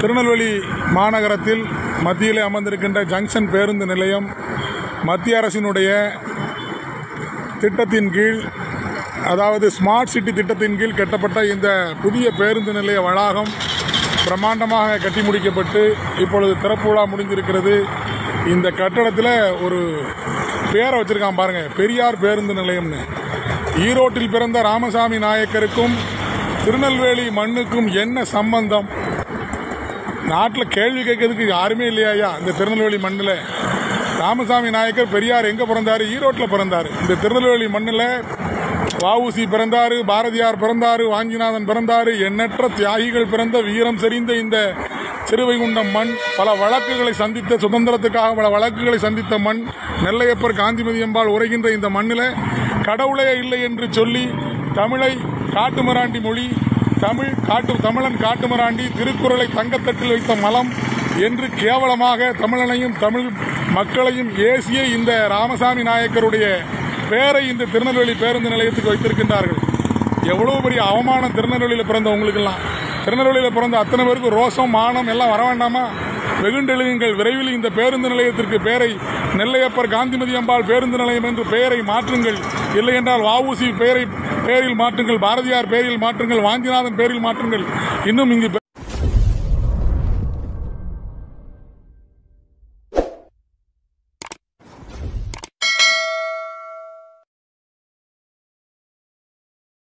திருநெல்வேலி மாநகரத்தில் மத்தியிலே அமர்ந்திருக்கின்ற ஜங்ஷன் பேருந்து நிலையம் மத்திய அரசினுடைய திட்டத்தின் கீழ், அதாவது ஸ்மார்ட் சிட்டி திட்டத்தின் கீழ் கட்டப்பட்ட இந்த புதிய பேருந்து நிலைய வளாகம் பிரம்மாண்டமாக கட்டி முடிக்கப்பட்டு இப்பொழுது திறப்பு விழா முடிந்திருக்கிறது. இந்த கட்டடத்தில் ஒரு பேரை வச்சிருக்கான் பாருங்க, பெரியார் பேருந்து நிலையம்னு. ஈரோட்டில் பிறந்த ராமசாமி நாயக்கருக்கும் திருநெல்வேலி மண்ணுக்கும் என்ன சம்பந்தம்? நாட்டில் கேள்வி கேட்கறதுக்கு யாருமே இல்லையா? இந்த திருநெல்வேலி மண்ணில் ராமசாமி நாயக்கர் பெரியார் எங்கே பிறந்தார்? ஈரோட்டில் பிறந்தார். இந்த திருநெல்வேலி மண்ணில் வஉசி பிறந்தாரு, பாரதியார் பிறந்தாரு, வாஞ்சிநாதன் பிறந்தாரு, எண்ணற்ற தியாகிகள் பிறந்த வீரம் செறிந்த இந்த சிறுவைகுண்டம் மண் பல வழக்குகளை சந்தித்த, சுதந்திரத்துக்காக பல வழக்குகளை சந்தித்த மண். நெல்லையப்பர், காந்திமதி அம்பாள் உரைகின்ற இந்த மண்ணில் கடவுளே இல்லை என்று சொல்லி தமிழை காட்டுமராண்டி மொழி, தமிழன் காட்டுமராண்டி, திருக்குறளை தங்கத்தட்டில் வைத்த மலம் என்று கேவலமாக தமிழனையும் தமிழ் மக்களையும் ஏசிய இந்த ராமசாமி நாயக்கருடைய பேரை இந்த திருநெல்வேலி பேருந்து நிலையத்துக்கு வைத்திருக்கின்றார்கள். எவ்வளவு பெரிய அவமானம் திருநெல்வேலியில் பிறந்த உங்களுக்கெல்லாம். திருநெல்வேலியில் பிறந்த அத்தனை பேருக்கு ரோசம், மானம் எல்லாம் வர வேண்டாமா? வெகுண்டெழுங்கள், விரைவில் இந்த பேருந்து நிலையத்திற்கு பெயரை நெல்லையப்பர் காந்திமதி அம்பாள் பேருந்து நிலையம் என்று பெயரை மாற்றுங்கள். இல்லை என்றால் வஉசி பெயரில் மாற்றுங்கள், பாரதியார் பெயரில் மாற்றுங்கள், வாஞ்சிநாதன் பெயரில் மாற்றுங்கள். இன்னும் இங்கு